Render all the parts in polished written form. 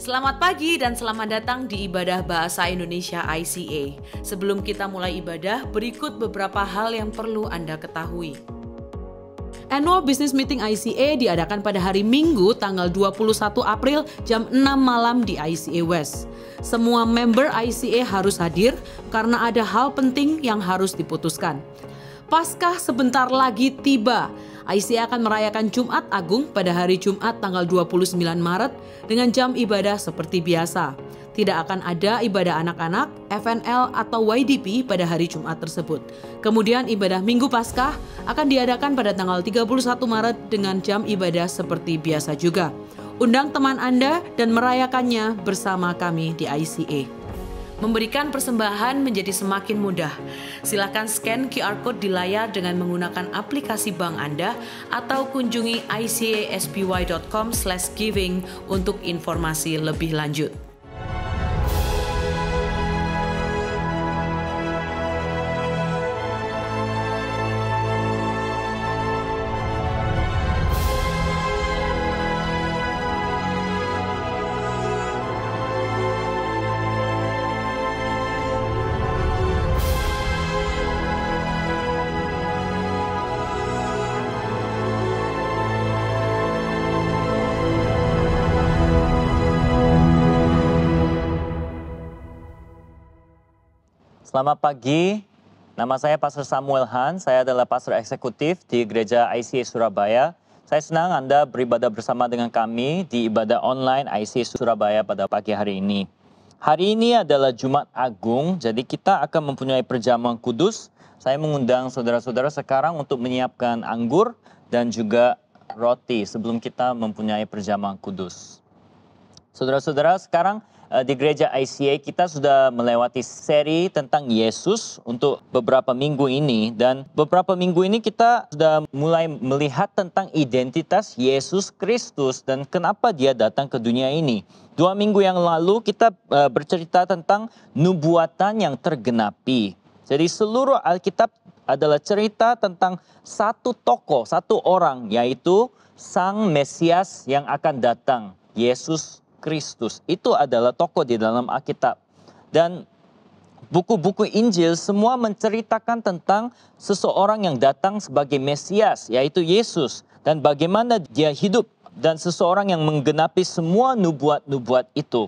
Selamat pagi dan selamat datang di Ibadah Bahasa Indonesia ICA. Sebelum kita mulai ibadah, berikut beberapa hal yang perlu Anda ketahui. Annual Business Meeting ICA diadakan pada hari Minggu tanggal 21 April jam 6 malam di ICA West. Semua member ICA harus hadir karena ada hal penting yang harus diputuskan. Paskah sebentar lagi tiba. ICA akan merayakan Jumat Agung pada hari Jumat tanggal 29 Maret dengan jam ibadah seperti biasa. Tidak akan ada ibadah anak-anak, FNL atau YDP pada hari Jumat tersebut. Kemudian ibadah Minggu Paskah akan diadakan pada tanggal 31 Maret dengan jam ibadah seperti biasa juga. Undang teman Anda dan merayakannya bersama kami di ICA. Memberikan persembahan menjadi semakin mudah. Silakan scan QR Code di layar dengan menggunakan aplikasi bank Anda atau kunjungi icaspy.com/giving untuk informasi lebih lanjut. Selamat pagi, nama saya Pastor Samuel Han, saya adalah pastor eksekutif di Gereja ICA Surabaya. Saya senang Anda beribadah bersama dengan kami di ibadah online ICA Surabaya pada pagi hari ini. Hari ini adalah Jumat Agung, jadi kita akan mempunyai perjamuan kudus. Saya mengundang saudara-saudara sekarang untuk menyiapkan anggur dan juga roti sebelum kita mempunyai perjamuan kudus. Saudara-saudara, sekarang di gereja ICA kita sudah melewati seri tentang Yesus untuk beberapa minggu ini, dan beberapa minggu ini kita sudah mulai melihat tentang identitas Yesus Kristus dan kenapa dia datang ke dunia ini. 2 minggu yang lalu kita bercerita tentang nubuatan yang tergenapi. Jadi seluruh Alkitab adalah cerita tentang satu tokoh, satu orang, yaitu Sang Mesias yang akan datang, Yesus Kristus. Itu adalah tokoh di dalam Alkitab. Dan buku-buku Injil semua menceritakan tentang seseorang yang datang sebagai Mesias, yaitu Yesus. Dan bagaimana dia hidup dan seseorang yang menggenapi semua nubuat-nubuat itu.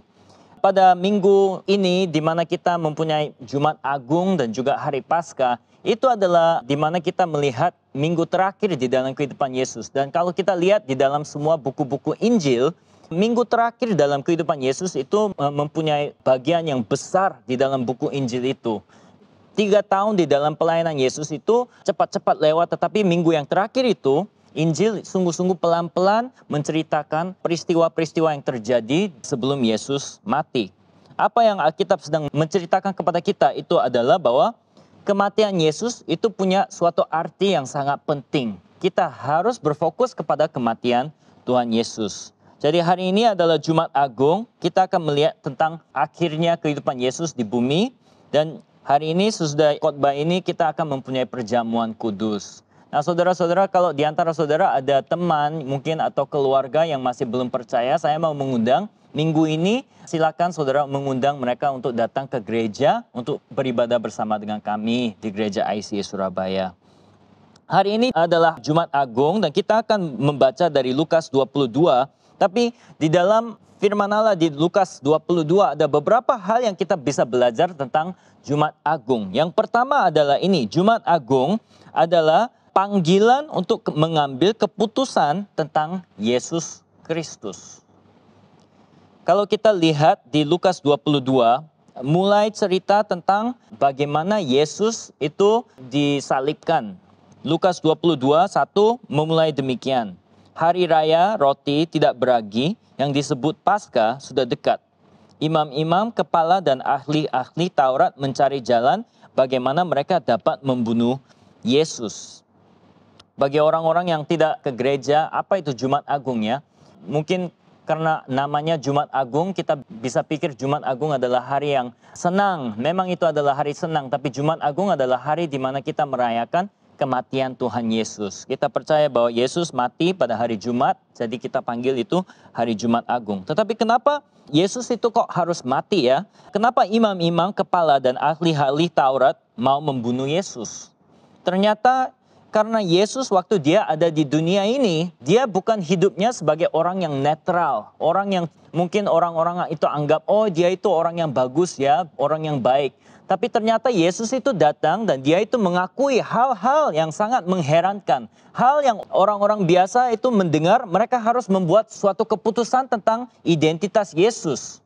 Pada minggu ini di mana kita mempunyai Jumat Agung dan juga Hari Paskah, itu adalah di mana kita melihat minggu terakhir di dalam kehidupan Yesus. Dan kalau kita lihat di dalam semua buku-buku Injil, minggu terakhir dalam kehidupan Yesus itu mempunyai bagian yang besar di dalam buku Injil itu. 3 tahun di dalam pelayanan Yesus itu cepat-cepat lewat, tetapi minggu yang terakhir itu Injil sungguh-sungguh pelan-pelan menceritakan peristiwa-peristiwa yang terjadi sebelum Yesus mati. Apa yang Alkitab sedang menceritakan kepada kita itu adalah bahwa kematian Yesus itu punya suatu arti yang sangat penting. Kita harus berfokus kepada kematian Tuhan Yesus. Jadi hari ini adalah Jumat Agung, kita akan melihat tentang akhirnya kehidupan Yesus di bumi. Dan hari ini sesudah khotbah ini kita akan mempunyai perjamuan kudus. Nah saudara-saudara, kalau di antara saudara ada teman mungkin atau keluarga yang masih belum percaya, saya mau mengundang minggu ini silakan saudara mengundang mereka untuk datang ke gereja untuk beribadah bersama dengan kami di gereja ICA Surabaya. Hari ini adalah Jumat Agung dan kita akan membaca dari Lukas 22. Tapi di dalam firman Allah di Lukas 22 ada beberapa hal yang kita bisa belajar tentang Jumat Agung. Yang pertama adalah ini, Jumat Agung adalah panggilan untuk mengambil keputusan tentang Yesus Kristus. Kalau kita lihat di Lukas 22, mulai cerita tentang bagaimana Yesus itu disalibkan. Lukas 22:1 memulai demikian. Hari raya roti tidak beragi yang disebut Paskah sudah dekat. Imam-imam, kepala dan ahli-ahli Taurat mencari jalan bagaimana mereka dapat membunuh Yesus. Bagi orang-orang yang tidak ke gereja, apa itu Jumat Agung ya? Mungkin karena namanya Jumat Agung, kita bisa pikir Jumat Agung adalah hari yang senang. Memang itu adalah hari senang, tapi Jumat Agung adalah hari di mana kita merayakan kematian Tuhan Yesus. Kita percaya bahwa Yesus mati pada hari Jumat, jadi kita panggil itu hari Jumat Agung. Tetapi kenapa Yesus itu kok harus mati ya? Kenapa imam-imam, kepala, dan ahli-ahli Taurat mau membunuh Yesus? Ternyata karena Yesus waktu dia ada di dunia ini, dia bukan hidupnya sebagai orang yang netral. Orang yang mungkin orang-orang itu anggap, oh dia itu orang yang bagus ya, orang yang baik. Tapi ternyata Yesus itu datang dan dia itu mengakui hal-hal yang sangat mengherankan. Hal yang orang-orang biasa itu mendengar, mereka harus membuat suatu keputusan tentang identitas Yesus.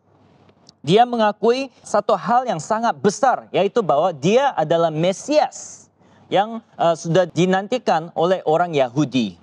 Dia mengakui satu hal yang sangat besar, yaitu bahwa dia adalah Mesias yang sudah dinantikan oleh orang Yahudi.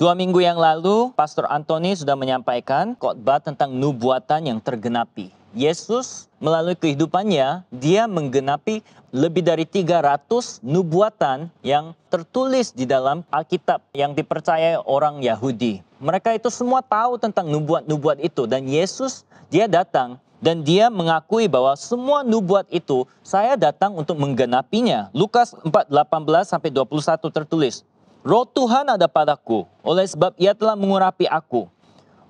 2 minggu yang lalu, Pastor Anthony sudah menyampaikan khotbah tentang nubuatan yang tergenapi. Yesus melalui kehidupannya, dia menggenapi lebih dari 300 nubuatan yang tertulis di dalam Alkitab yang dipercayai orang Yahudi. Mereka itu semua tahu tentang nubuat-nubuat itu, dan Yesus dia datang dan dia mengakui bahwa semua nubuat itu saya datang untuk menggenapinya. Lukas 4:18-21 tertulis, Roh Tuhan ada padaku, oleh sebab ia telah mengurapi aku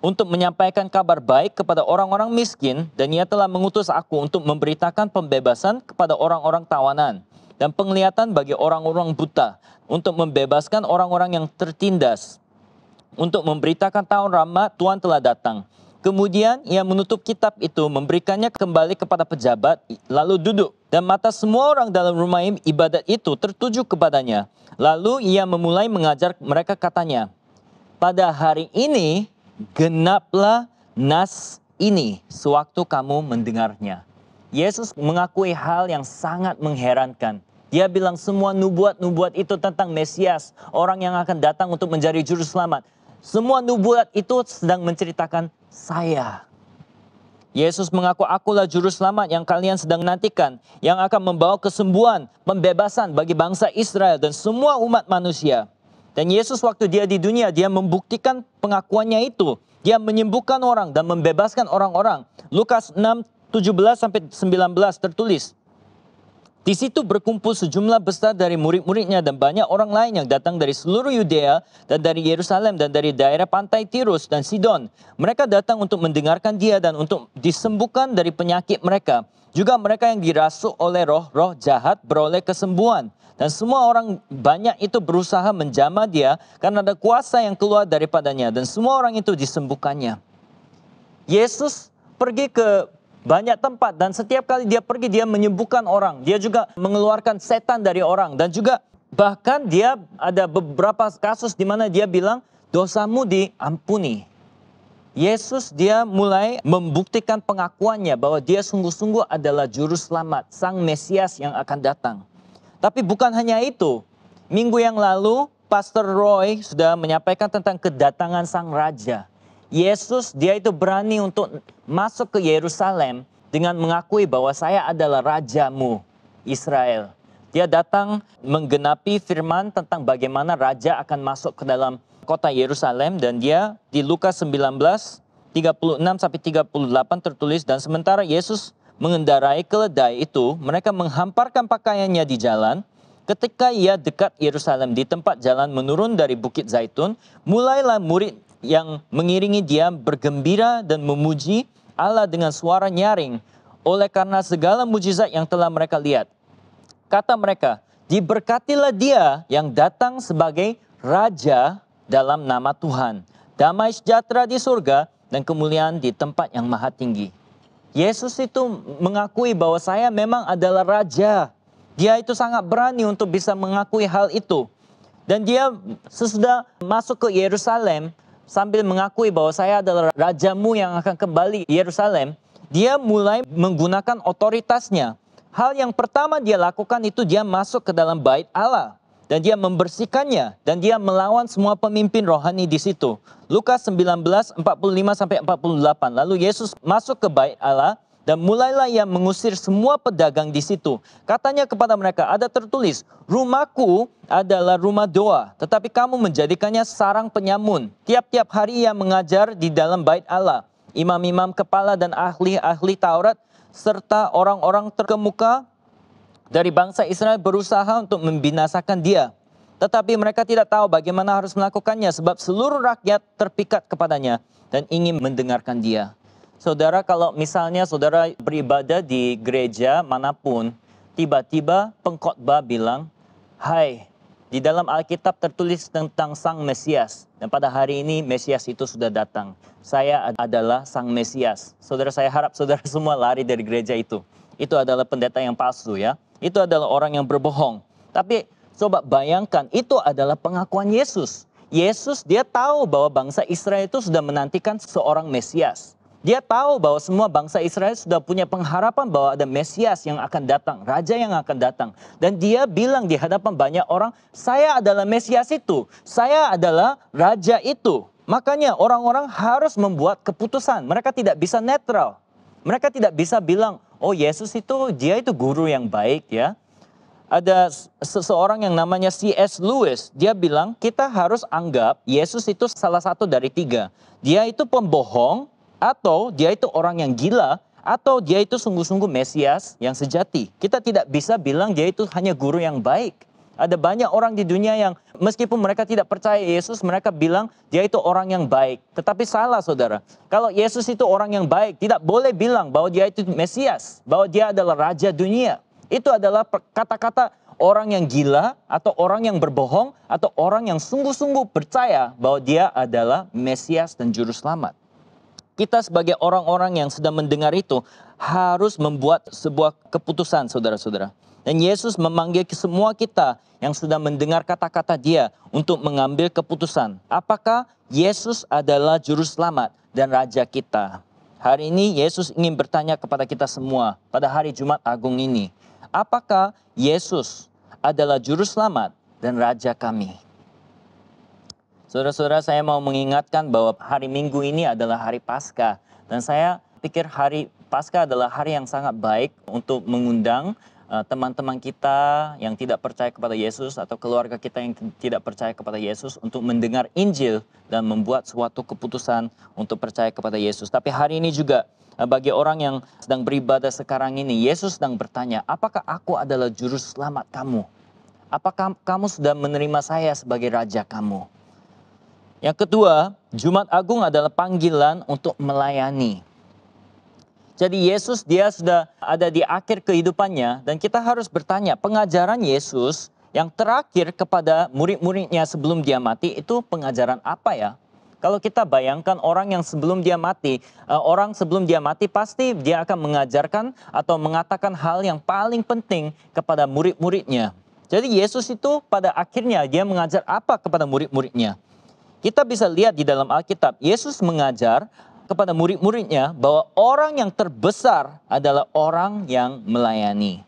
untuk menyampaikan kabar baik kepada orang-orang miskin, dan ia telah mengutus aku untuk memberitakan pembebasan kepada orang-orang tawanan dan penglihatan bagi orang-orang buta, untuk membebaskan orang-orang yang tertindas, untuk memberitakan tahun rahmat Tuhan telah datang. Kemudian ia menutup kitab itu, memberikannya kembali kepada pejabat, lalu duduk. Dan mata semua orang dalam rumah ibadat itu tertuju kepadanya. Lalu ia memulai mengajar mereka, katanya, pada hari ini genaplah nas ini sewaktu kamu mendengarnya. Yesus mengakui hal yang sangat mengherankan. Dia bilang semua nubuat-nubuat itu tentang Mesias, orang yang akan datang untuk menjadi juru selamat. Semua nubuat itu sedang menceritakan saya. Yesus mengaku, akulah juru selamat yang kalian sedang nantikan, yang akan membawa kesembuhan, pembebasan bagi bangsa Israel dan semua umat manusia. Dan Yesus waktu dia di dunia, dia membuktikan pengakuannya itu. Dia menyembuhkan orang dan membebaskan orang-orang. Lukas 6:17-19 tertulis, di situ berkumpul sejumlah besar dari murid-muridnya dan banyak orang lain yang datang dari seluruh Yudea dan dari Yerusalem dan dari daerah pantai Tirus dan Sidon. Mereka datang untuk mendengarkan dia dan untuk disembuhkan dari penyakit mereka. Juga mereka yang dirasuk oleh roh-roh jahat beroleh kesembuhan. Dan semua orang banyak itu berusaha menjamah dia karena ada kuasa yang keluar daripadanya. Dan semua orang itu disembuhkannya. Yesus pergi ke banyak tempat dan setiap kali dia pergi dia menyembuhkan orang. Dia juga mengeluarkan setan dari orang. Dan juga bahkan dia ada beberapa kasus di mana dia bilang dosamu diampuni. Yesus dia mulai membuktikan pengakuannya bahwa dia sungguh-sungguh adalah juru selamat, sang Mesias yang akan datang. Tapi bukan hanya itu. Minggu yang lalu Pastor Roy sudah menyampaikan tentang kedatangan sang raja. Yesus dia itu berani untuk masuk ke Yerusalem dengan mengakui bahwa saya adalah rajamu Israel. Dia datang menggenapi firman tentang bagaimana raja akan masuk ke dalam kota Yerusalem. Dan dia di Lukas 19:36-38 tertulis, dan sementara Yesus mengendarai keledai itu, mereka menghamparkan pakaiannya di jalan. Ketika ia dekat Yerusalem di tempat jalan menurun dari Bukit Zaitun, mulailah murid yang mengiringi dia bergembira dan memuji Allah dengan suara nyaring oleh karena segala mujizat yang telah mereka lihat. Kata mereka, diberkatilah dia yang datang sebagai raja dalam nama Tuhan. Damai sejahtera di surga dan kemuliaan di tempat yang maha tinggi. Yesus itu mengakui bahwa saya memang adalah raja. Dia itu sangat berani untuk bisa mengakui hal itu. Dan dia sesudah masuk ke Yerusalem, sambil mengakui bahwa saya adalah rajamu yang akan kembali ke Yerusalem, dia mulai menggunakan otoritasnya. Hal yang pertama dia lakukan itu dia masuk ke dalam bait Allah. Dan dia membersihkannya. Dan dia melawan semua pemimpin rohani di situ. Lukas 19:45-48. Lalu Yesus masuk ke bait Allah. Dan mulailah ia mengusir semua pedagang di situ. Katanya kepada mereka, ada tertulis, rumahku adalah rumah doa, tetapi kamu menjadikannya sarang penyamun. Tiap-tiap hari ia mengajar di dalam bait Allah. Imam-imam kepala dan ahli-ahli Taurat, serta orang-orang terkemuka dari bangsa Israel berusaha untuk membinasakan dia. Tetapi mereka tidak tahu bagaimana harus melakukannya sebab seluruh rakyat terpikat kepadanya dan ingin mendengarkan dia. Saudara, kalau misalnya saudara beribadah di gereja manapun, tiba-tiba pengkhotbah bilang, "Hai, di dalam Alkitab tertulis tentang Sang Mesias. Dan pada hari ini Mesias itu sudah datang. Saya adalah Sang Mesias." Saudara, saya harap saudara semua lari dari gereja itu. Itu adalah pendeta yang palsu ya. Itu adalah orang yang berbohong. Tapi coba bayangkan, itu adalah pengakuan Yesus. Yesus dia tahu bahwa bangsa Israel itu sudah menantikan seorang Mesias. Dia tahu bahwa semua bangsa Israel sudah punya pengharapan bahwa ada Mesias yang akan datang, Raja yang akan datang. Dan dia bilang di hadapan banyak orang, saya adalah Mesias itu, saya adalah Raja itu. Makanya orang-orang harus membuat keputusan, mereka tidak bisa netral. Mereka tidak bisa bilang, oh Yesus itu, dia itu guru yang baik ya. Ada seseorang yang namanya C.S. Lewis, dia bilang kita harus anggap Yesus itu salah satu dari tiga. Dia itu pembohong, atau dia itu orang yang gila, atau dia itu sungguh-sungguh Mesias yang sejati. Kita tidak bisa bilang dia itu hanya guru yang baik. Ada banyak orang di dunia yang meskipun mereka tidak percaya Yesus, mereka bilang dia itu orang yang baik. Tetapi salah saudara. Kalau Yesus itu orang yang baik, tidak boleh bilang bahwa dia itu Mesias, bahwa dia adalah Raja dunia. Itu adalah kata-kata orang yang gila, atau orang yang berbohong, atau orang yang sungguh-sungguh percaya bahwa dia adalah Mesias dan Juru Selamat. Kita sebagai orang-orang yang sedang mendengar itu harus membuat sebuah keputusan saudara-saudara. Dan Yesus memanggil semua kita yang sudah mendengar kata-kata dia untuk mengambil keputusan. Apakah Yesus adalah Juru Selamat dan Raja kita? Hari ini Yesus ingin bertanya kepada kita semua pada hari Jumat Agung ini. Apakah Yesus adalah Juru Selamat dan Raja kami? Saudara-saudara, saya mau mengingatkan bahwa hari Minggu ini adalah hari Paskah. Dan saya pikir hari Paskah adalah hari yang sangat baik untuk mengundang teman-teman kita yang tidak percaya kepada Yesus atau keluarga kita yang tidak percaya kepada Yesus untuk mendengar Injil dan membuat suatu keputusan untuk percaya kepada Yesus. Tapi hari ini juga bagi orang yang sedang beribadah sekarang ini, Yesus sedang bertanya, apakah aku adalah Juru Selamat kamu? Apakah kamu sudah menerima saya sebagai Raja kamu? Yang kedua, Jumat Agung adalah panggilan untuk melayani. Jadi Yesus dia sudah ada di akhir kehidupannya dan kita harus bertanya, pengajaran Yesus yang terakhir kepada murid-muridnya sebelum dia mati itu pengajaran apa ya? Kalau kita bayangkan orang yang sebelum dia mati, pasti dia akan mengajarkan atau mengatakan hal yang paling penting kepada murid-muridnya. Jadi Yesus itu pada akhirnya dia mengajar apa kepada murid-muridnya? Kita bisa lihat di dalam Alkitab, Yesus mengajar kepada murid-muridnya bahwa orang yang terbesar adalah orang yang melayani.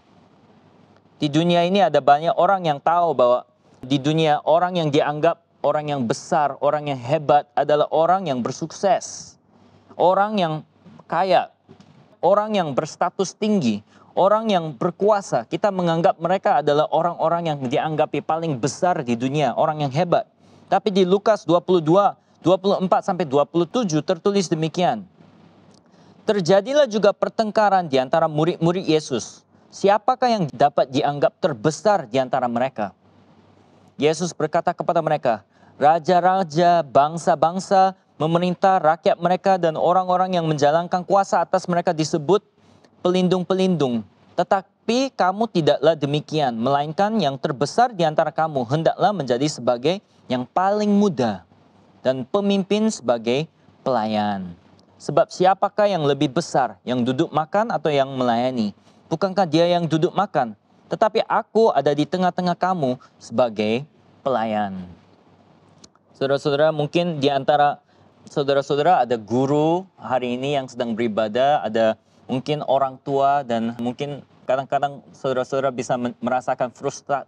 Di dunia ini ada banyak orang yang tahu bahwa di dunia orang yang dianggap orang yang besar, orang yang hebat adalah orang yang bersukses. Orang yang kaya, orang yang berstatus tinggi, orang yang berkuasa. Kita menganggap mereka adalah orang-orang yang dianggapi paling besar di dunia, orang yang hebat. Tapi di Lukas 22, 24-27 tertulis demikian. Terjadilah juga pertengkaran di antara murid-murid Yesus. Siapakah yang dapat dianggap terbesar di antara mereka? Yesus berkata kepada mereka, raja-raja, bangsa-bangsa memerintah rakyat mereka dan orang-orang yang menjalankan kuasa atas mereka disebut pelindung-pelindung. Tetapi kamu tidaklah demikian, melainkan yang terbesar di antara kamu hendaklah menjadi sebagai yang paling muda dan pemimpin sebagai pelayan. Sebab siapakah yang lebih besar, yang duduk makan atau yang melayani? Bukankah dia yang duduk makan? Tetapi aku ada di tengah-tengah kamu sebagai pelayan. Saudara-saudara, mungkin di antara saudara-saudara ada guru hari ini yang sedang beribadah, ada mungkin orang tua, dan mungkin kadang-kadang saudara-saudara bisa merasakan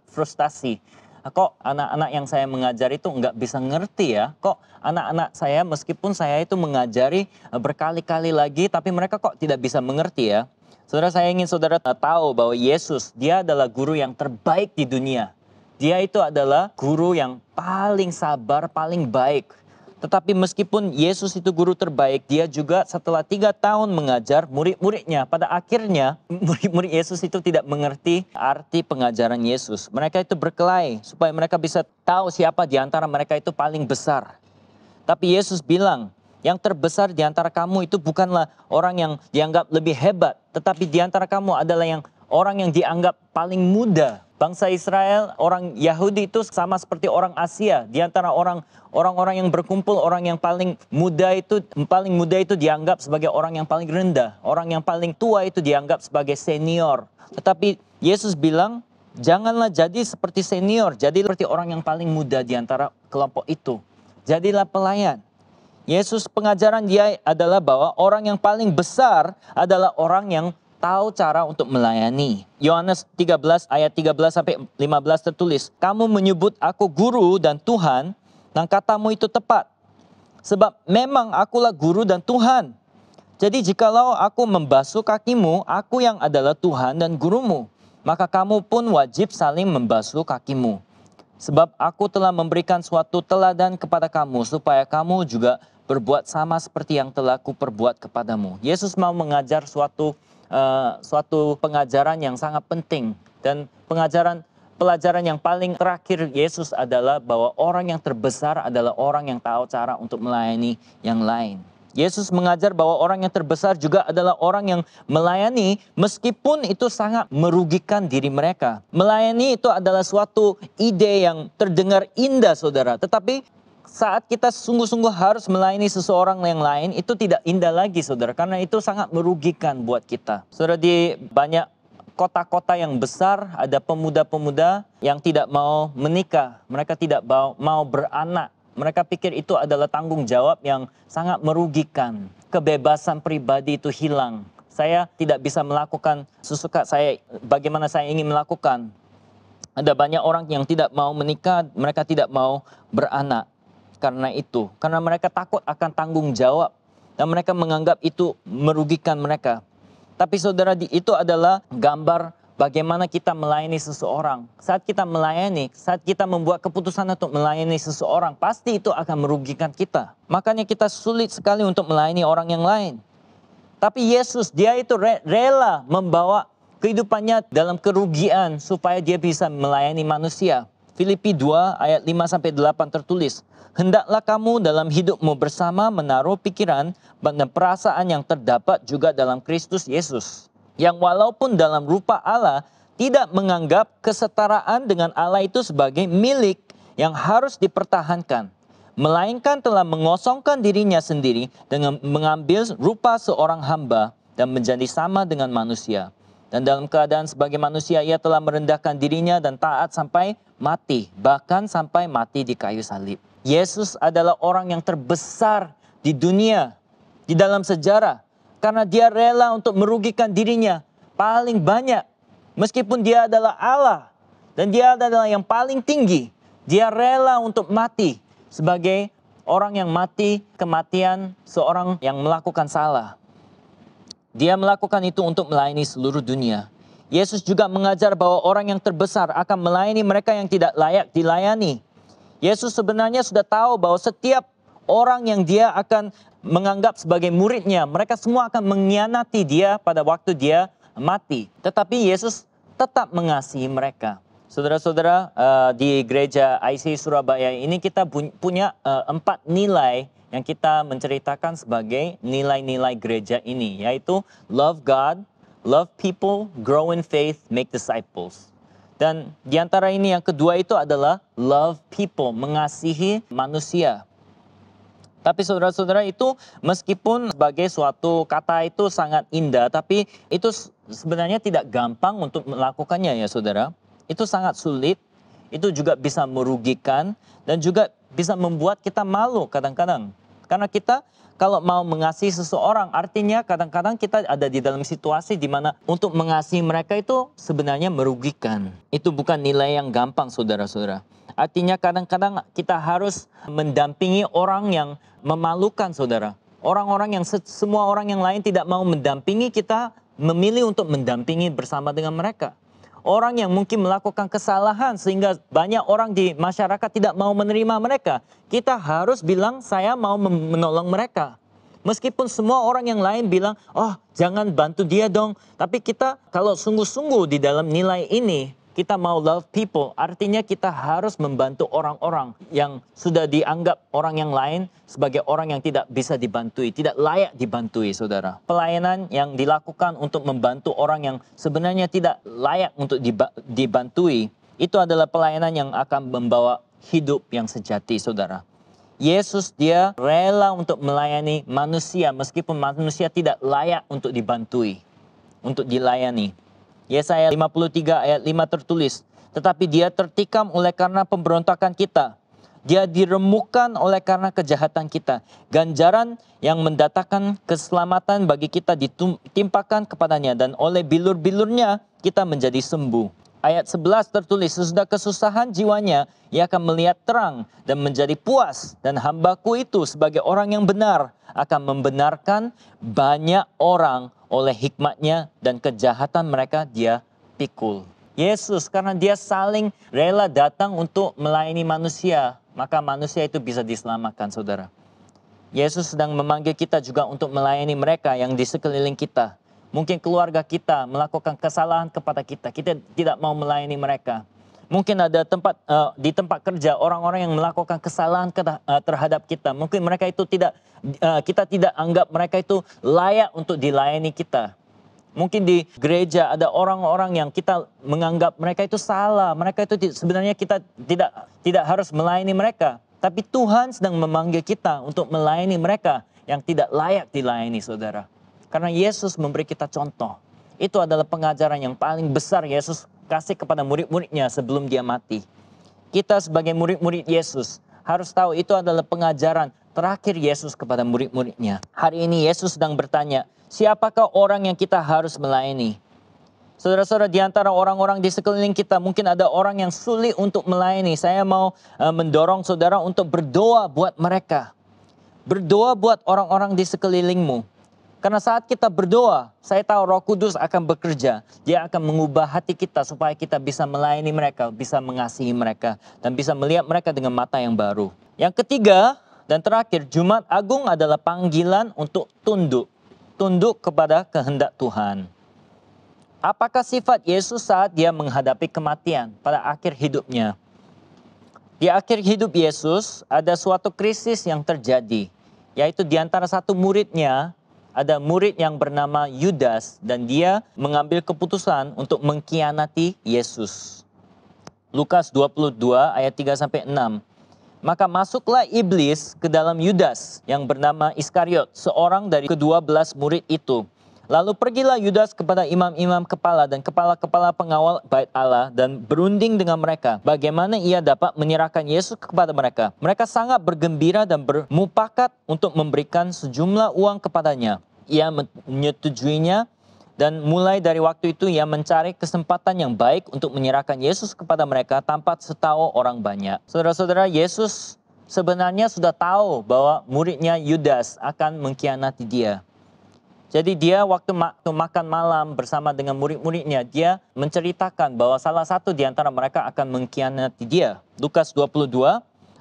frustasi. Kok anak-anak yang saya mengajar itu nggak bisa ngerti ya? Kok anak-anak saya meskipun saya itu mengajari berkali-kali lagi, tapi mereka kok tidak bisa mengerti ya? Saudara, saya ingin saudara tahu bahwa Yesus, dia adalah guru yang terbaik di dunia. Dia itu adalah guru yang paling sabar, paling baik. Tetapi meskipun Yesus itu guru terbaik, dia juga setelah 3 tahun mengajar murid-muridnya. Pada akhirnya murid-murid Yesus itu tidak mengerti arti pengajaran Yesus. Mereka itu berkelahi supaya mereka bisa tahu siapa di antara mereka itu paling besar. Tapi Yesus bilang, yang terbesar di antara kamu itu bukanlah orang yang dianggap lebih hebat, tetapi di antara kamu adalah orang yang dianggap paling muda. Bangsa Israel, orang Yahudi itu sama seperti orang Asia. Di antara orang-orang yang berkumpul, orang yang paling muda itu dianggap sebagai orang yang paling rendah. Orang yang paling tua itu dianggap sebagai senior. Tetapi Yesus bilang, janganlah jadi seperti senior, jadilah seperti orang yang paling muda di antara kelompok itu. Jadilah pelayan. Yesus pengajaran dia adalah bahwa orang yang paling besar adalah orang yang tahu cara untuk melayani. Yohanes 13 ayat 13 sampai 15 tertulis, kamu menyebut aku guru dan Tuhan, dan katamu itu tepat. Sebab memang akulah guru dan Tuhan. Jadi jikalau aku membasuh kakimu, aku yang adalah Tuhan dan gurumu, maka kamu pun wajib saling membasuh kakimu. Sebab aku telah memberikan suatu teladan kepada kamu, supaya kamu juga berbuat sama seperti yang telah kuperbuat kepadamu. Yesus mau mengajar suatu pengajaran yang sangat penting. Dan pelajaran yang paling terakhir Yesus adalah bahwa orang yang terbesar adalah orang yang tahu cara untuk melayani yang lain. Yesus mengajar bahwa orang yang terbesar juga adalah orang yang melayani meskipun itu sangat merugikan diri mereka. Melayani itu adalah suatu ide yang terdengar indah, saudara. Tetapi saat kita sungguh-sungguh harus melayani seseorang yang lain, itu tidak indah lagi, saudara. Karena itu sangat merugikan buat kita. Saudara, di banyak kota-kota yang besar, ada pemuda-pemuda yang tidak mau menikah. Mereka tidak mau beranak. Mereka pikir itu adalah tanggung jawab yang sangat merugikan. Kebebasan pribadi itu hilang. Saya tidak bisa melakukan sesuka saya, bagaimana saya ingin melakukan. Ada banyak orang yang tidak mau menikah, mereka tidak mau beranak. Karena mereka takut akan tanggung jawab. Dan mereka menganggap itu merugikan mereka. Tapi saudara, itu adalah gambar bagaimana kita melayani seseorang. Saat kita melayani, saat kita membuat keputusan untuk melayani seseorang, pasti itu akan merugikan kita. Makanya kita sulit sekali untuk melayani orang yang lain. Tapi Yesus, dia itu rela membawa kehidupannya dalam kerugian supaya dia bisa melayani manusia. Filipi 2 ayat 5-8 tertulis, hendaklah kamu dalam hidupmu bersama menaruh pikiran dan perasaan yang terdapat juga dalam Kristus Yesus. Yang walaupun dalam rupa Allah tidak menganggap kesetaraan dengan Allah itu sebagai milik yang harus dipertahankan. Melainkan telah mengosongkan dirinya sendiri dengan mengambil rupa seorang hamba dan menjadi sama dengan manusia. Dan dalam keadaan sebagai manusia ia telah merendahkan dirinya dan taat sampai mati, bahkan sampai mati di kayu salib. Yesus adalah orang yang terbesar di dunia, di dalam sejarah. Karena dia rela untuk merugikan dirinya paling banyak. Meskipun dia adalah Allah dan dia adalah yang paling tinggi. Dia rela untuk mati sebagai orang yang mati kematian seorang yang melakukan salah. Dia melakukan itu untuk melayani seluruh dunia. Yesus juga mengajar bahwa orang yang terbesar akan melayani mereka yang tidak layak dilayani. Yesus sebenarnya sudah tahu bahwa setiap orang yang dia akan menganggap sebagai muridnya, mereka semua akan mengkhianati dia pada waktu dia mati. Tetapi Yesus tetap mengasihi mereka. Saudara-saudara, di gereja ICA Surabaya ini kita punya 4 nilai yang kita menceritakan sebagai nilai-nilai gereja ini, yaitu love God, love people, grow in faith, make disciples. Dan di antara ini yang kedua itu adalah love people, mengasihi manusia. Tapi saudara-saudara, itu meskipun sebagai suatu kata itu sangat indah, tapi itu sebenarnya tidak gampang untuk melakukannya ya saudara. Itu sangat sulit, itu juga bisa merugikan dan juga bisa membuat kita malu kadang-kadang. Karena kita kalau mau mengasihi seseorang, artinya kadang-kadang kita ada di dalam situasi di mana untuk mengasihi mereka itu sebenarnya merugikan. Itu bukan nilai yang gampang saudara-saudara. Artinya kadang-kadang kita harus mendampingi orang yang memalukan saudara. Orang-orang yang semua orang yang lain tidak mau mendampingi, kita memilih untuk mendampingi bersama dengan mereka. orang yang mungkin melakukan kesalahan sehingga banyak orang di masyarakat tidak mau menerima mereka. Kita harus bilang, saya mau menolong mereka. Meskipun semua orang yang lain bilang, oh jangan bantu dia dong. Tapi kita kalau sungguh-sungguh di dalam nilai ini, kita mau love people, artinya kita harus membantu orang-orang yang sudah dianggap orang yang lain sebagai orang yang tidak bisa dibantui, tidak layak dibantui, saudara. Pelayanan yang dilakukan untuk membantu orang yang sebenarnya tidak layak untuk dibantui, itu adalah pelayanan yang akan membawa hidup yang sejati, saudara. Yesus dia rela untuk melayani manusia meskipun manusia tidak layak untuk dibantui, untuk dilayani. Yesaya 53 ayat 5 tertulis, tetapi dia tertikam oleh karena pemberontakan kita. Dia diremukkan oleh karena kejahatan kita. Ganjaran yang mendatangkan keselamatan bagi kita ditimpakan kepadanya dan oleh bilur-bilurnya kita menjadi sembuh. Ayat 11 tertulis, sesudah kesusahan jiwanya, ia akan melihat terang dan menjadi puas. Dan hambaku itu sebagai orang yang benar akan membenarkan banyak orang oleh hikmatnya dan kejahatan mereka dia pikul. Yesus karena dia saling rela datang untuk melayani manusia, maka manusia itu bisa diselamatkan, saudara. Yesus sedang memanggil kita juga untuk melayani mereka yang di sekeliling kita. Mungkin keluarga kita melakukan kesalahan kepada kita, kita tidak mau melayani mereka. Mungkin ada di tempat kerja orang-orang yang melakukan kesalahan terhadap kita. Mungkin mereka itu kita tidak anggap mereka itu layak untuk dilayani kita. Mungkin di gereja ada orang-orang yang kita menganggap mereka itu salah. Mereka itu sebenarnya kita tidak harus melayani mereka. Tapi Tuhan sedang memanggil kita untuk melayani mereka yang tidak layak dilayani, saudara. Karena Yesus memberi kita contoh. Itu adalah pengajaran yang paling besar Yesus kasih kepada murid-muridnya sebelum dia mati. Kita sebagai murid-murid Yesus harus tahu itu adalah pengajaran terakhir Yesus kepada murid-muridnya. Hari ini Yesus sedang bertanya, siapakah orang yang kita harus melayani? Saudara-saudara, di antara orang-orang di sekeliling kita mungkin ada orang yang sulit untuk melayani. Saya mau mendorong saudara untuk berdoa buat mereka. Berdoa buat orang-orang di sekelilingmu. Karena saat kita berdoa, saya tahu Roh Kudus akan bekerja. Dia akan mengubah hati kita supaya kita bisa melayani mereka, bisa mengasihi mereka, dan bisa melihat mereka dengan mata yang baru. Yang ketiga dan terakhir, Jumat Agung adalah panggilan untuk tunduk. Tunduk kepada kehendak Tuhan. Apakah sifat Yesus saat dia menghadapi kematian pada akhir hidupnya? Di akhir hidup Yesus ada suatu krisis yang terjadi. Yaitu di antara satu muridnya, ada murid yang bernama Yudas dan dia mengambil keputusan untuk mengkhianati Yesus. Lukas 22 ayat 3-6. Maka masuklah iblis ke dalam Yudas yang bernama Iskariot, seorang dari ke-12 murid itu. Lalu pergilah Yudas kepada imam-imam kepala dan kepala-kepala pengawal bait Allah dan berunding dengan mereka. Bagaimana ia dapat menyerahkan Yesus kepada mereka. Mereka sangat bergembira dan bermupakat untuk memberikan sejumlah uang kepadanya. Ia menyetujuinya dan mulai dari waktu itu ia mencari kesempatan yang baik untuk menyerahkan Yesus kepada mereka tanpa setahu orang banyak. Saudara-saudara, Yesus sebenarnya sudah tahu bahwa muridnya Yudas akan mengkhianati dia. Jadi dia waktu makan malam bersama dengan murid-muridnya, dia menceritakan bahwa salah satu di antara mereka akan mengkhianati dia. Lukas 22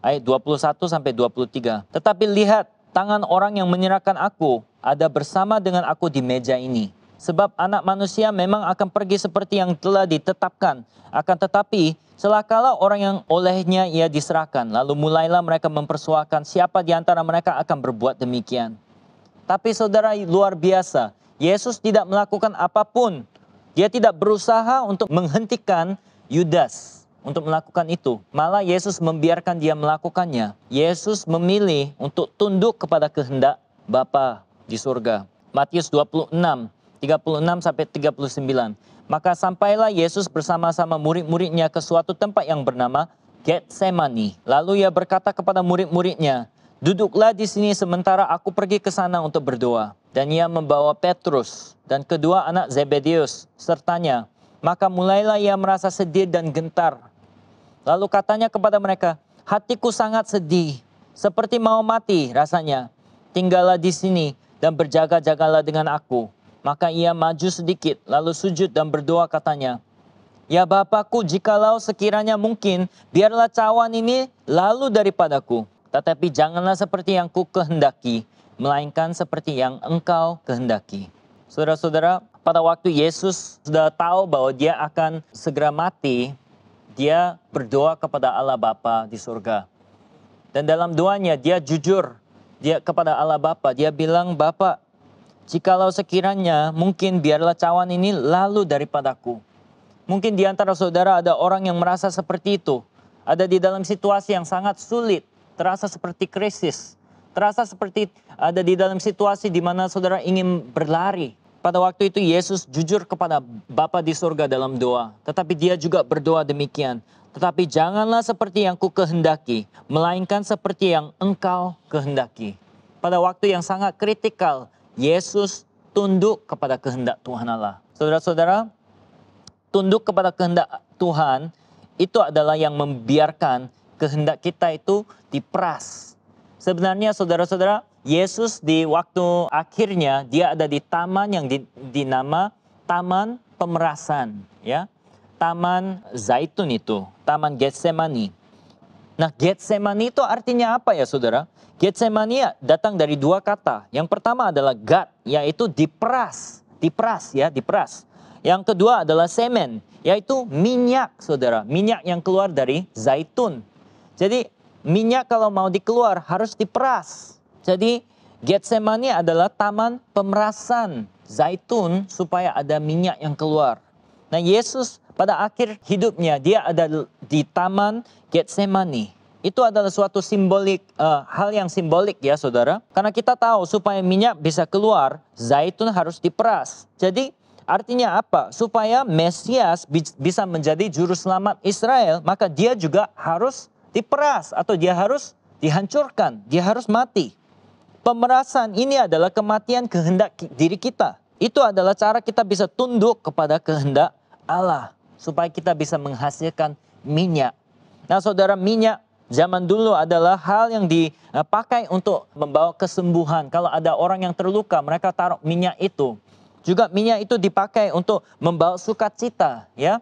ayat 21-23. Tetapi lihat, tangan orang yang menyerahkan aku ada bersama dengan aku di meja ini. Sebab anak manusia memang akan pergi seperti yang telah ditetapkan. Akan tetapi, celakalah orang yang olehnya ia diserahkan. Lalu mulailah mereka mempersoalkan siapa di antara mereka akan berbuat demikian. Tapi saudara, luar biasa. Yesus tidak melakukan apapun. Dia tidak berusaha untuk menghentikan Yudas untuk melakukan itu. Malah Yesus membiarkan dia melakukannya. Yesus memilih untuk tunduk kepada kehendak Bapa di surga. Matius 26, 36-39. Maka sampailah Yesus bersama-sama murid-muridnya ke suatu tempat yang bernama Getsemani. Lalu ia berkata kepada murid-muridnya, duduklah di sini sementara aku pergi ke sana untuk berdoa. Dan ia membawa Petrus dan kedua anak Zebedeus sertanya. Maka mulailah ia merasa sedih dan gentar. Lalu katanya kepada mereka, hatiku sangat sedih, seperti mau mati rasanya. Tinggallah di sini dan berjaga-jagalah dengan aku. Maka ia maju sedikit, lalu sujud dan berdoa katanya, Ya Bapakku, jikalau sekiranya mungkin, biarlah cawan ini lalu daripadaku. Tetapi janganlah seperti yang ku kehendaki, melainkan seperti yang engkau kehendaki. Saudara-saudara, pada waktu Yesus sudah tahu bahwa dia akan segera mati, dia berdoa kepada Allah Bapa di surga. Dan dalam doanya dia jujur, dia kepada Allah Bapa, dia bilang, Bapa, jikalau sekiranya mungkin biarlah cawan ini lalu daripadaku. Mungkin di antara saudara ada orang yang merasa seperti itu. Ada di dalam situasi yang sangat sulit, terasa seperti krisis. Terasa seperti ada di dalam situasi di mana saudara ingin berlari. Pada waktu itu Yesus jujur kepada Bapa di surga dalam doa. Tetapi dia juga berdoa demikian. Tetapi janganlah seperti yang ku kehendaki, melainkan seperti yang engkau kehendaki. Pada waktu yang sangat kritikal, Yesus tunduk kepada kehendak Tuhan Allah. Saudara-saudara, tunduk kepada kehendak Tuhan itu adalah yang membiarkan kehendak kita itu diperas. Sebenarnya saudara-saudara, Yesus di waktu akhirnya dia ada di taman yang dinama Taman Pemerasan, ya. Taman Zaitun itu, Taman Getsemani. Nah, Getsemani itu artinya apa ya saudara? Getsemani datang dari dua kata. Yang pertama adalah gat, yaitu diperas, diperas. Yang kedua adalah semen, yaitu minyak saudara. Minyak yang keluar dari zaitun. Jadi minyak kalau mau dikeluar harus diperas. Jadi Getsemani adalah taman pemerasan zaitun supaya ada minyak yang keluar. Nah Yesus pada akhir hidupnya dia ada di taman Getsemani. Itu adalah suatu simbolik, hal yang simbolik ya saudara. Karena kita tahu supaya minyak bisa keluar, zaitun harus diperas. Jadi artinya apa? Supaya Mesias bisa menjadi juru selamat Israel, maka dia juga harus diperas atau dia harus dihancurkan, dia harus mati. Pemerasan ini adalah kematian kehendak diri kita. Itu adalah cara kita bisa tunduk kepada kehendak Allah supaya kita bisa menghasilkan minyak. Nah, saudara, minyak zaman dulu adalah hal yang dipakai untuk membawa kesembuhan. Kalau ada orang yang terluka, mereka taruh minyak itu. Juga minyak itu dipakai untuk membawa sukacita, ya.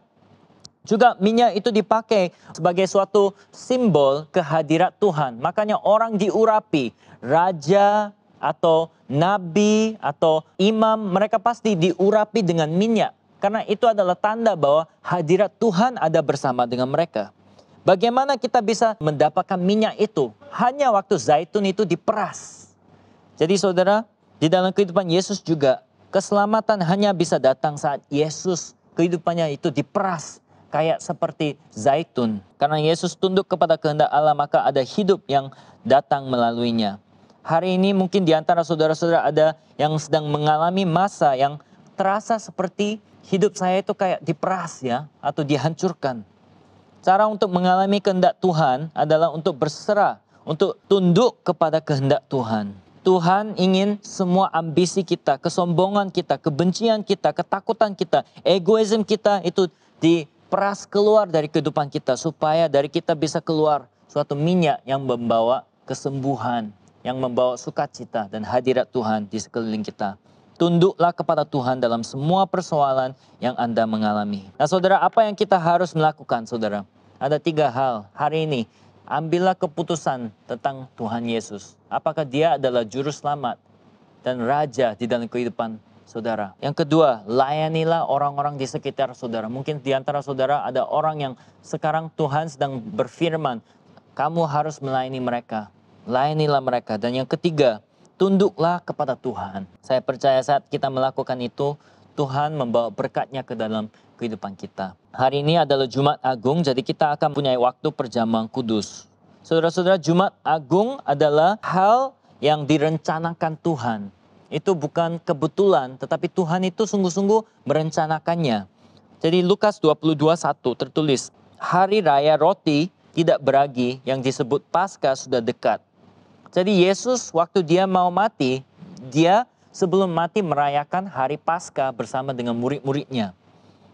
Juga minyak itu dipakai sebagai suatu simbol kehadirat Tuhan. Makanya orang diurapi, raja atau nabi atau imam, mereka pasti diurapi dengan minyak. Karena itu adalah tanda bahwa hadirat Tuhan ada bersama dengan mereka. Bagaimana kita bisa mendapatkan minyak itu? Hanya waktu zaitun itu diperas. Jadi saudara, di dalam kehidupan Yesus juga, keselamatan hanya bisa datang saat Yesus kehidupannya itu diperas. Kayak seperti zaitun. Karena Yesus tunduk kepada kehendak Allah, maka ada hidup yang datang melaluinya. Hari ini mungkin di antara saudara-saudara ada yang sedang mengalami masa yang terasa seperti hidup saya itu kayak diperas ya, atau dihancurkan. Cara untuk mengalami kehendak Tuhan adalah untuk berserah, untuk tunduk kepada kehendak Tuhan. Tuhan ingin semua ambisi kita, kesombongan kita, kebencian kita, ketakutan kita, egoisme kita itu diperas keluar dari kehidupan kita supaya dari kita bisa keluar suatu minyak yang membawa kesembuhan, yang membawa sukacita dan hadirat Tuhan di sekeliling kita. Tunduklah kepada Tuhan dalam semua persoalan yang Anda mengalami. Nah saudara, apa yang kita harus melakukan saudara? Ada 3 hal hari ini. Ambillah keputusan tentang Tuhan Yesus. Apakah dia adalah juru selamat dan raja di dalam kehidupan saudara. Yang kedua, layanilah orang-orang di sekitar saudara. Mungkin di antara saudara ada orang yang sekarang Tuhan sedang berfirman, kamu harus melayani mereka. Layanilah mereka. Dan yang ketiga, tunduklah kepada Tuhan. Saya percaya saat kita melakukan itu, Tuhan membawa berkat-Nya ke dalam kehidupan kita. Hari ini adalah Jumat Agung, jadi kita akan punya waktu perjamuan kudus. Saudara-saudara, Jumat Agung adalah hal yang direncanakan Tuhan. Itu bukan kebetulan, tetapi Tuhan itu sungguh-sungguh merencanakannya. Jadi Lukas 22:1 tertulis, hari raya roti tidak beragi yang disebut Paskah sudah dekat. Jadi Yesus waktu dia mau mati, dia sebelum mati merayakan hari Paskah bersama dengan murid-muridnya.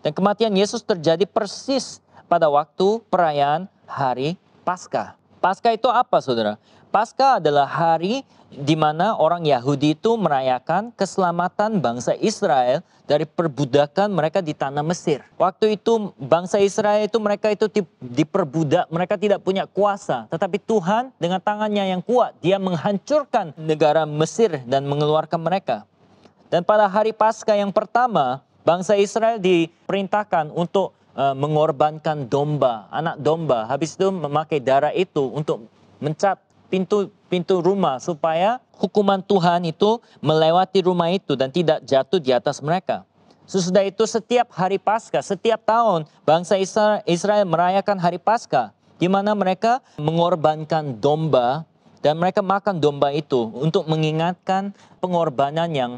Dan kematian Yesus terjadi persis pada waktu perayaan hari Paskah. Paskah itu apa saudara? Paskah adalah hari di mana orang Yahudi itu merayakan keselamatan bangsa Israel dari perbudakan mereka di tanah Mesir. Waktu itu bangsa Israel itu mereka itu diperbudak, mereka tidak punya kuasa. Tetapi Tuhan dengan tangannya yang kuat, dia menghancurkan negara Mesir dan mengeluarkan mereka. Dan pada hari Paskah yang pertama, bangsa Israel diperintahkan untuk mengorbankan domba, anak domba. Habis itu memakai darah itu untuk mencat pintu rumah supaya hukuman Tuhan itu melewati rumah itu dan tidak jatuh di atas mereka. Sesudah itu setiap hari Paskah, setiap tahun bangsa Israel merayakan hari Paskah, di mana mereka mengorbankan domba dan mereka makan domba itu untuk mengingatkan pengorbanan yang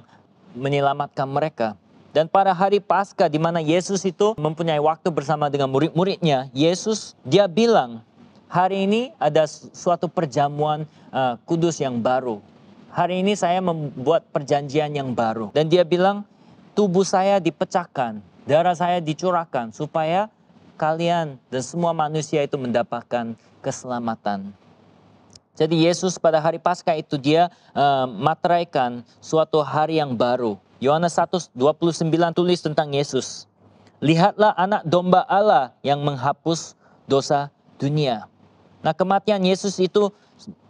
menyelamatkan mereka. Dan pada hari Paskah di mana Yesus itu mempunyai waktu bersama dengan murid-muridnya, Yesus dia bilang, hari ini ada suatu perjamuan kudus yang baru. Hari ini saya membuat perjanjian yang baru. Dan dia bilang, tubuh saya dipecahkan, darah saya dicurahkan, supaya kalian dan semua manusia itu mendapatkan keselamatan. Jadi Yesus pada hari Paskah itu dia materaikan suatu hari yang baru. Yohanes 1:29 tulis tentang Yesus. Lihatlah anak domba Allah yang menghapus dosa dunia. Nah, kematian Yesus itu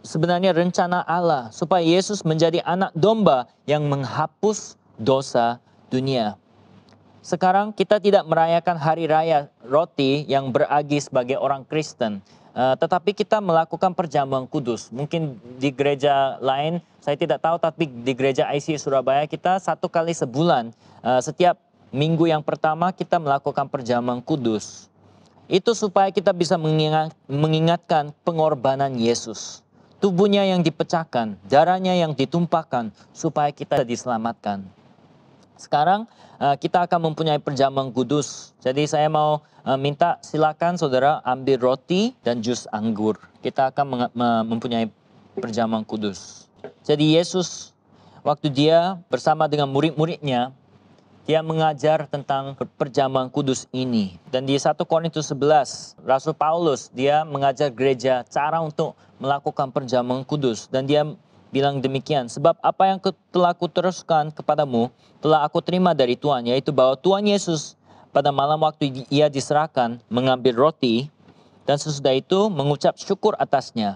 sebenarnya rencana Allah supaya Yesus menjadi anak domba yang menghapus dosa dunia. Sekarang kita tidak merayakan hari raya roti yang beragi sebagai orang Kristen. Tetapi kita melakukan perjamuan kudus. Mungkin di gereja lain saya tidak tahu, tapi di gereja ICA Surabaya kita 1 kali sebulan. Setiap minggu yang pertama kita melakukan perjamuan kudus. Itu supaya kita bisa mengingatkan pengorbanan Yesus. Tubuhnya yang dipecahkan, darahnya yang ditumpahkan supaya kita diselamatkan. Sekarang kita akan mempunyai perjamuan kudus. Jadi saya mau minta silakan saudara ambil roti dan jus anggur. Kita akan mempunyai perjamuan kudus. Jadi Yesus waktu dia bersama dengan murid-muridnya, dia mengajar tentang perjamuan kudus ini. Dan di 1 Korintus 11, Rasul Paulus, dia mengajar gereja cara untuk melakukan perjamuan kudus. Dan dia bilang demikian, sebab apa yang telah kuteruskan kepadamu, telah aku terima dari Tuhan, yaitu bahwa Tuhan Yesus pada malam waktu ia diserahkan, mengambil roti, dan sesudah itu mengucap syukur atasnya.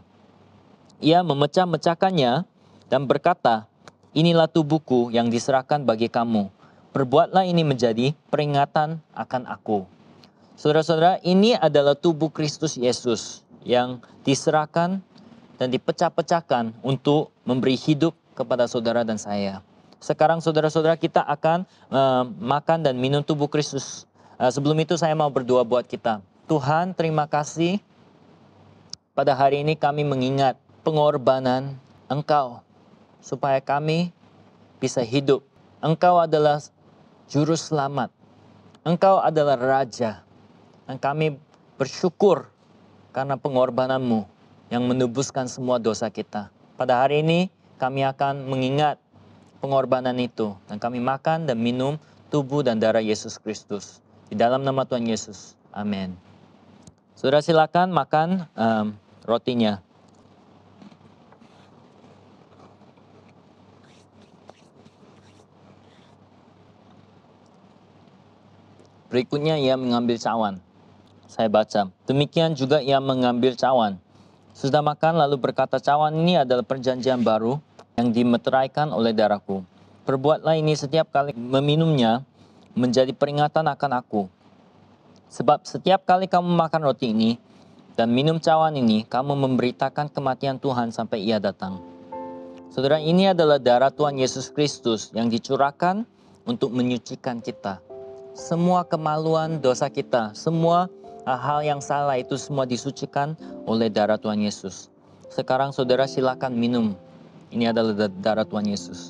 Ia memecah-mecahkannya dan berkata, inilah tubuhku yang diserahkan bagi kamu. Perbuatlah ini menjadi peringatan akan aku. Saudara-saudara, ini adalah tubuh Kristus Yesus yang diserahkan dan dipecah-pecahkan untuk memberi hidup kepada saudara dan saya. Sekarang saudara-saudara kita akan makan dan minum tubuh Kristus. Sebelum itu saya mau berdoa buat kita. Tuhan, terima kasih pada hari ini kami mengingat pengorbanan Engkau supaya kami bisa hidup. Engkau adalah Juru Selamat. Engkau adalah Raja. Dan kami bersyukur karena pengorbanan-Mu yang menebuskan semua dosa kita. Pada hari ini kami akan mengingat pengorbanan itu. Dan kami makan dan minum tubuh dan darah Yesus Kristus. Di dalam nama Tuhan Yesus. Amin. Saudara silakan makan rotinya. Berikutnya ia mengambil cawan. Saya baca. Demikian juga ia mengambil cawan. Sudah makan lalu berkata, cawan ini adalah perjanjian baru yang dimeteraikan oleh darahku. Perbuatlah ini setiap kali meminumnya menjadi peringatan akan aku. Sebab setiap kali kamu makan roti ini dan minum cawan ini, kamu memberitakan kematian Tuhan sampai ia datang. Saudara, ini adalah darah Tuhan Yesus Kristus yang dicurahkan untuk menyucikan kita. Semua kemaluan dosa kita, semua hal yang salah itu semua disucikan oleh darah Tuhan Yesus. Sekarang saudara silakan minum. Ini adalah darah Tuhan Yesus.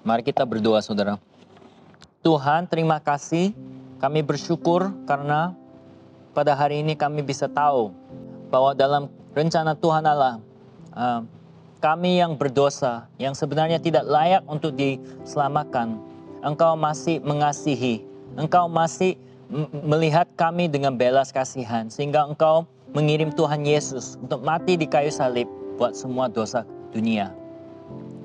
Mari kita berdoa saudara. Tuhan, terima kasih. Kami bersyukur karena pada hari ini kami bisa tahu bahwa dalam rencana Tuhan Allah, kami yang berdosa, yang sebenarnya tidak layak untuk diselamatkan, Engkau masih mengasihi, Engkau masih melihat kami dengan belas kasihan, sehingga Engkau mengirim Tuhan Yesus untuk mati di kayu salib buat semua dosa dunia.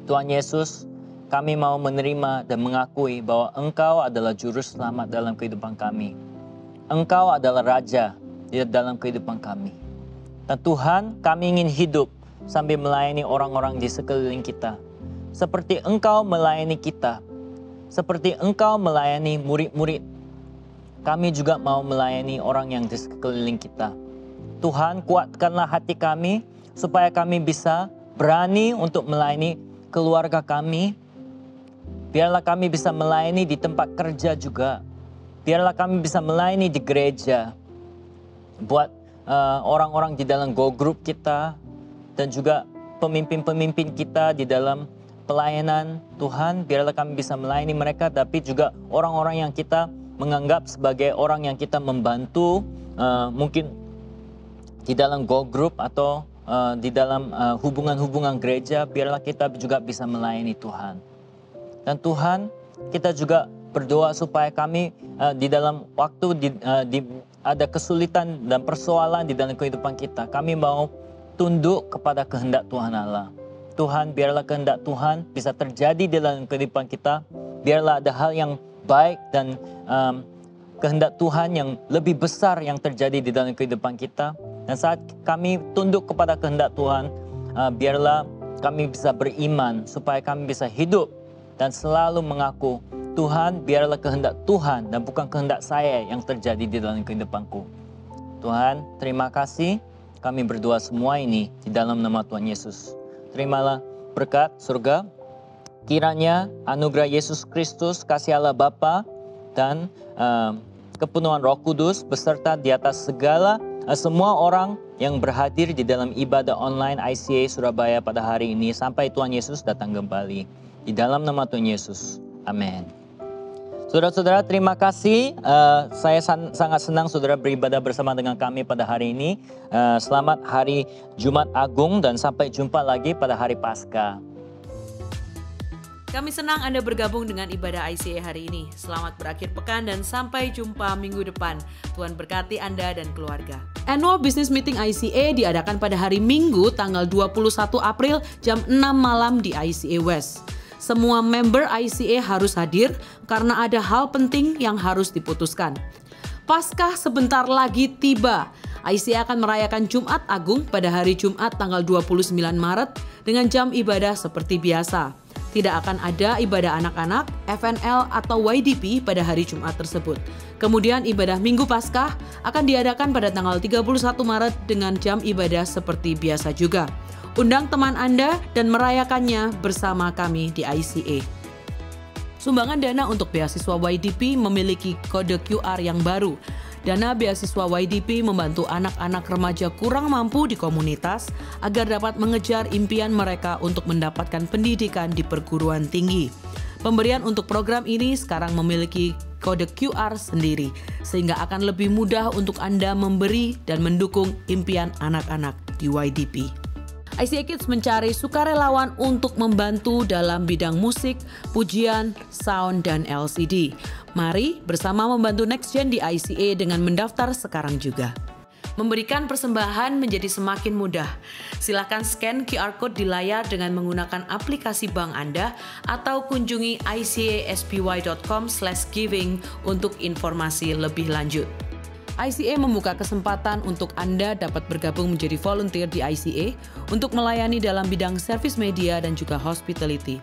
Tuhan Yesus, kami mau menerima dan mengakui bahwa Engkau adalah juru selamat dalam kehidupan kami. Engkau adalah Raja di dalam kehidupan kami. Dan Tuhan, kami ingin hidup sambil melayani orang-orang di sekeliling kita. Seperti Engkau melayani kita, seperti Engkau melayani murid-murid, kami juga mau melayani orang yang di sekeliling kita. Tuhan, kuatkanlah hati kami supaya kami bisa berani untuk melayani keluarga kami. Biarlah kami bisa melayani di tempat kerja juga. Biarlah kami bisa melayani di gereja. Buat orang-orang di dalam go group kita dan juga pemimpin-pemimpin kita di dalam pelayanan. Tuhan, biarlah kami bisa melayani mereka, tapi juga orang-orang yang kita menganggap sebagai orang yang kita membantu, mungkin di dalam go group atau di dalam hubungan-hubungan gereja, biarlah kita juga bisa melayani Tuhan. Dan Tuhan, kita juga berdoa supaya kami di dalam waktu ada kesulitan dan persoalan di dalam kehidupan kita, kami mau tunduk kepada kehendak Tuhan Allah. Tuhan, biarlah kehendak Tuhan bisa terjadi di dalam kehidupan kita. Biarlah ada hal yang baik dan kehendak Tuhan yang lebih besar yang terjadi di dalam kehidupan kita. Dan saat kami tunduk kepada kehendak Tuhan, biarlah kami bisa beriman supaya kami bisa hidup dan selalu mengaku, Tuhan, biarlah kehendak Tuhan dan bukan kehendak saya yang terjadi di dalam kehidupanku. Tuhan, terima kasih. Kami berdoa semua ini di dalam nama Tuhan Yesus. Terimalah berkat surga. Kiranya anugerah Yesus Kristus, kasih Allah Bapa, dan kepenuhan Roh Kudus beserta di atas segala semua orang yang berhadir di dalam ibadah online ICA Surabaya pada hari ini sampai Tuhan Yesus datang kembali. Di dalam nama Tuhan Yesus. Amin. Saudara-saudara, terima kasih. Saya sangat senang saudara beribadah bersama dengan kami pada hari ini. Selamat hari Jumat Agung dan sampai jumpa lagi pada hari Paskah. Kami senang Anda bergabung dengan ibadah ICA hari ini. Selamat berakhir pekan dan sampai jumpa minggu depan. Tuhan berkati Anda dan keluarga. Annual Business Meeting ICA diadakan pada hari Minggu tanggal 21 April jam 6 malam di ICA West. Semua member ICA harus hadir karena ada hal penting yang harus diputuskan. Paskah sebentar lagi tiba. ICA akan merayakan Jumat Agung pada hari Jumat tanggal 29 Maret dengan jam ibadah seperti biasa. Tidak akan ada ibadah anak-anak, FNL atau YDP pada hari Jumat tersebut. Kemudian ibadah Minggu Paskah akan diadakan pada tanggal 31 Maret dengan jam ibadah seperti biasa juga. Undang teman Anda dan merayakannya bersama kami di ICA. Sumbangan dana untuk beasiswa YDP memiliki kode QR yang baru. Dana beasiswa YDP membantu anak-anak remaja kurang mampu di komunitas agar dapat mengejar impian mereka untuk mendapatkan pendidikan di perguruan tinggi. Pemberian untuk program ini sekarang memiliki kode QR sendiri, sehingga akan lebih mudah untuk Anda memberi dan mendukung impian anak-anak di YDP. ICA Kids mencari sukarelawan untuk membantu dalam bidang musik, pujian, sound, dan LCD. Mari bersama membantu Next Gen di ICA dengan mendaftar sekarang juga. Memberikan persembahan menjadi semakin mudah. Silakan scan QR Code di layar dengan menggunakan aplikasi bank Anda atau kunjungi icaspy.com/giving untuk informasi lebih lanjut. ICA membuka kesempatan untuk Anda dapat bergabung menjadi volunteer di ICA untuk melayani dalam bidang service media dan juga hospitality.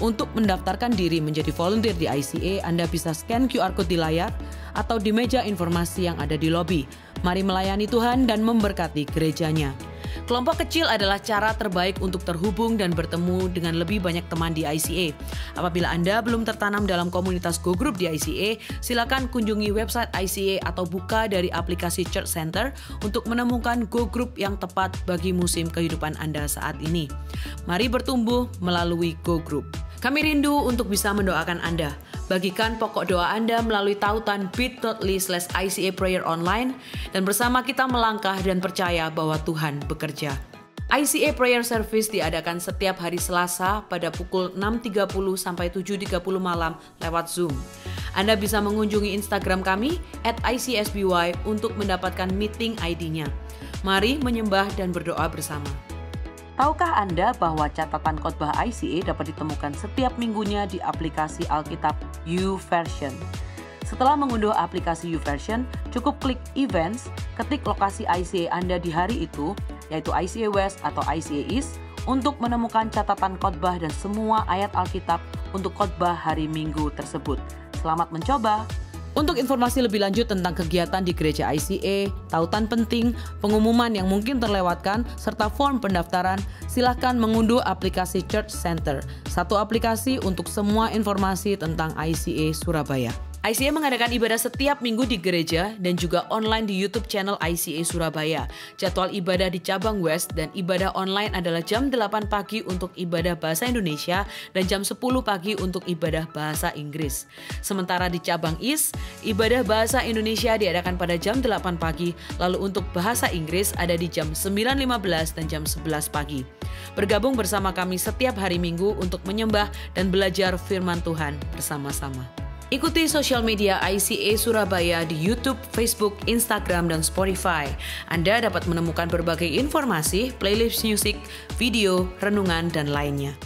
Untuk mendaftarkan diri menjadi volunteer di ICA, Anda bisa scan QR Code di layar atau di meja informasi yang ada di lobi. Mari melayani Tuhan dan memberkati gerejanya. Kelompok kecil adalah cara terbaik untuk terhubung dan bertemu dengan lebih banyak teman di ICA. Apabila Anda belum tertanam dalam komunitas Go Group di ICA, silakan kunjungi website ICA atau buka dari aplikasi Church Center untuk menemukan Go Group yang tepat bagi musim kehidupan Anda saat ini. Mari bertumbuh melalui Go Group. Kami rindu untuk bisa mendoakan Anda. Bagikan pokok doa Anda melalui tautan bit.ly/ICA Prayer Online dan bersama kita melangkah dan percaya bahwa Tuhan bekerja. ICA Prayer Service diadakan setiap hari Selasa pada pukul 6.30 sampai 7.30 malam lewat Zoom. Anda bisa mengunjungi Instagram kami @ICSBY untuk mendapatkan meeting ID-nya. Mari menyembah dan berdoa bersama. Tahukah Anda bahwa catatan khotbah ICA dapat ditemukan setiap minggunya di aplikasi Alkitab YouVersion? Setelah mengunduh aplikasi YouVersion, cukup klik Events, ketik lokasi ICA Anda di hari itu, yaitu ICA West atau ICA East, untuk menemukan catatan khotbah dan semua ayat Alkitab untuk khotbah hari Minggu tersebut. Selamat mencoba! Untuk informasi lebih lanjut tentang kegiatan di gereja ICA, tautan penting, pengumuman yang mungkin terlewatkan, serta form pendaftaran, silakan mengunduh aplikasi Church Center, satu aplikasi untuk semua informasi tentang ICA Surabaya. ICA mengadakan ibadah setiap minggu di gereja dan juga online di YouTube channel ICA Surabaya. Jadwal ibadah di cabang West dan ibadah online adalah jam 8 pagi untuk ibadah bahasa Indonesia dan jam 10 pagi untuk ibadah bahasa Inggris. Sementara di cabang East, ibadah bahasa Indonesia diadakan pada jam 8 pagi, lalu untuk bahasa Inggris ada di jam 9.15 dan jam 11 pagi. Bergabung bersama kami setiap hari Minggu untuk menyembah dan belajar firman Tuhan bersama-sama. Ikuti sosial media ICA Surabaya di YouTube, Facebook, Instagram, dan Spotify. Anda dapat menemukan berbagai informasi, playlist musik, video, renungan, dan lainnya.